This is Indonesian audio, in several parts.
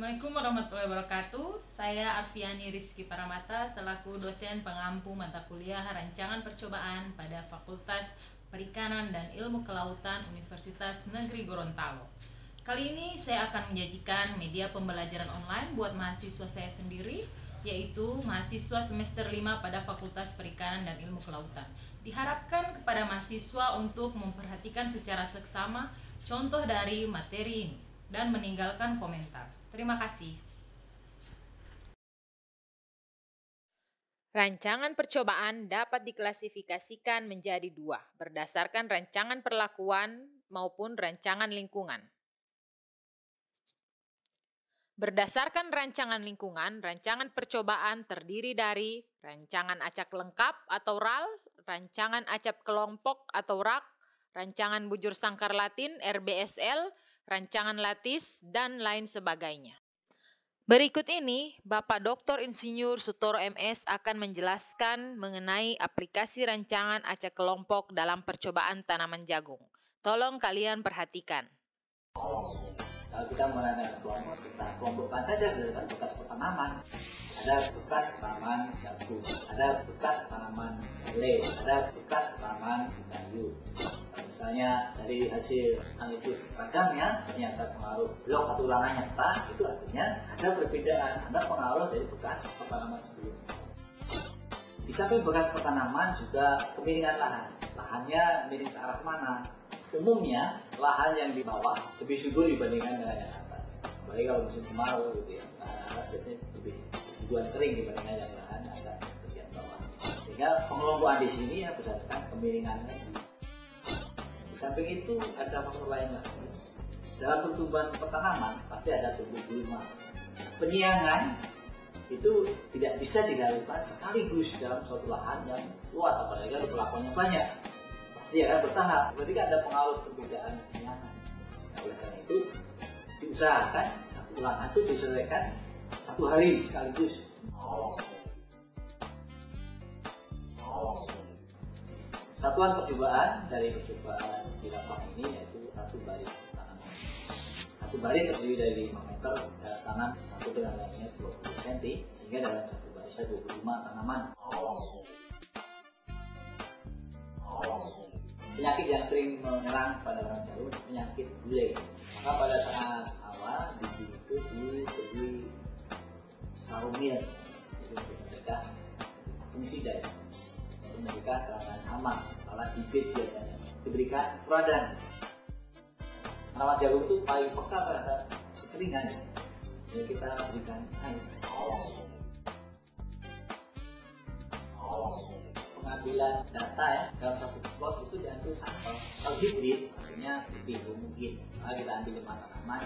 Assalamualaikum warahmatullahi wabarakatuh. Saya Arfiani Rizky Paramata selaku dosen pengampu mata kuliah rancangan percobaan pada Fakultas Perikanan dan Ilmu Kelautan Universitas Negeri Gorontalo. Kali ini saya akan menyajikan media pembelajaran online buat mahasiswa saya sendiri, yaitu mahasiswa semester 5 pada Fakultas Perikanan dan Ilmu Kelautan. Diharapkan kepada mahasiswa untuk memperhatikan secara seksama contoh dari materi ini dan meninggalkan komentar. Terima kasih. Rancangan percobaan dapat diklasifikasikan menjadi dua, berdasarkan rancangan perlakuan maupun rancangan lingkungan. Berdasarkan rancangan lingkungan, rancangan percobaan terdiri dari rancangan acak lengkap atau RAL, rancangan acak kelompok atau RAK, rancangan bujur sangkar Latin RBSL, rancangan latis, dan lain sebagainya. Berikut ini, Bapak Dr. Insinyur Sutoro MS akan menjelaskan mengenai aplikasi rancangan acak kelompok dalam percobaan tanaman jagung. Tolong kalian perhatikan. Kalau kita mengenai kelompok, kita kelompokkan saja dengan bekas pertanaman. Ada bekas tanaman jagung, ada bekas tanaman lele, ada bekas tanaman kayu. Misalnya dari hasil analisis ragamnya ternyata pengaruh blok atau ulangan nyata, itu artinya ada perbedaan, ada pengaruh dari bekas pertanaman sebelumnya. Di samping bekas pertanaman juga kemiringan lahan. Lahannya miring ke arah mana? Umumnya lahan yang di bawah lebih subur dibandingkan dengan yang atas. Apalagi kalau musim kemarau gitu ya, lahan atas biasanya lebih ribuan kering dibandingkan yang lahan agak bagian bawah. Sehingga pengelompokan di sini ya berdasarkan kemiringannya. Di samping itu ada faktor lain lagi. Dalam pertumbuhan pertanaman pasti ada tumbuh gulma. Penyiangan itu tidak bisa dilakukan sekaligus dalam suatu lahan yang luas, apalagi kalau pelakuannya banyak. Pasti akan bertahap. Berarti ada pengaruh perbedaan penyiangan. Nah, oleh karena itu diusahakan satu ulangan itu diselesaikan satu hari sekaligus. Satuan percobaan dari percobaan di lapangan ini yaitu satu baris tanaman. Satu baris terdiri dari 5 meter jarak tanam satu dengan lainnya 20 cm, sehingga dalam satu barisnya 25 tanaman. Penyakit yang sering menyerang pada orang jagung penyakit gulai. Maka pada saat awal biji itu diberi sarumil itu untuk mencegah fungisida, untuk mencegah serangan hama. Alat bibit biasanya diberikan furadan. Tanaman jagung itu paling peka terhadap kekeringan, jadi kita berikan air. Pengambilan data ya dalam satu plot itu diambil sampel. Kalau hibrid artinya lebih mungkin. Maka kita ambil 5 tanaman.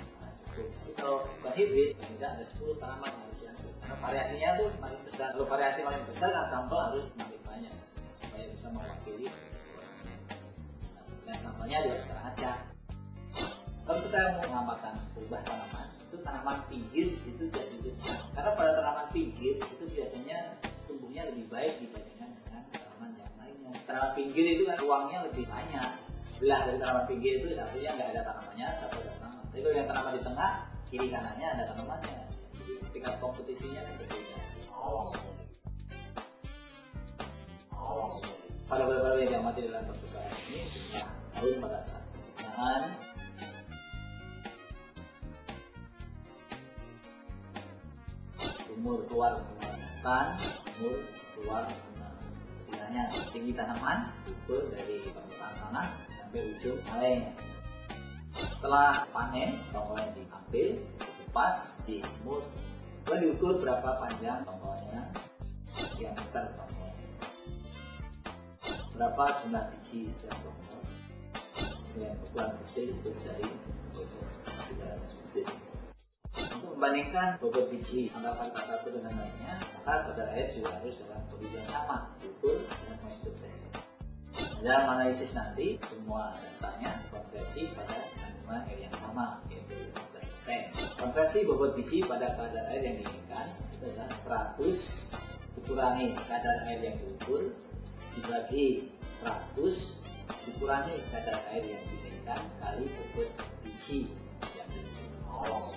Kalau bukan hibrid, tidak ada 10 tanaman yang harus diambil. Karena variasinya itu paling besar. Kalau variasi paling besar, sampel harus semakin banyak supaya bisa mewakili. Dan sampelnya juga secara acak. Kalau kita mau mengamalkan berubah tanaman, itu tanaman pinggir itu jadi besar. Karena pada tanaman pinggir itu biasanya tumbuhnya lebih baik dibandingkan dengan tanaman yang lainnya. Tanaman pinggir itu kan ruangnya lebih banyak. Sebelah dari tanaman pinggir itu satunya nggak ada tanamannya, satu ada tanaman. Tapi kalau yang tanaman di tengah, kiri kanannya ada tanamannya. Jadi tingkat kompetisinya kan berbeda. Variabel yang diamati dalam percobaan ini jumlah tahun pada saat penggunaan, umur keluar penggunaan, umur keluar penggunaan, tinggi tanaman, ukur dari permukaan tanah sampai ujung kaleng. Setelah panen, tongkolnya diambil, dilepas, dijemur, lalu diukur berapa panjang tongkolnya, diameter tongkol, berapa jumlah biji setiap tongkol, kemudian ukuran butir itu dari bobot 300 butir. Untuk membandingkan bobot biji antara varietas satu dengan lainnya, maka kadar air juga harus dalam kondisi yang sama, diukur dengan moisture testing. Dalam analisis nanti, semua datanya konversi pada kandungan air yang sama, yaitu 15%. Konversi bobot biji pada kadar air yang diinginkan itu adalah 100 dikurangi kadar air yang diukur, dibagi 100 dikurangi kadar air yang diinginkan kali bobot biji yang diukur.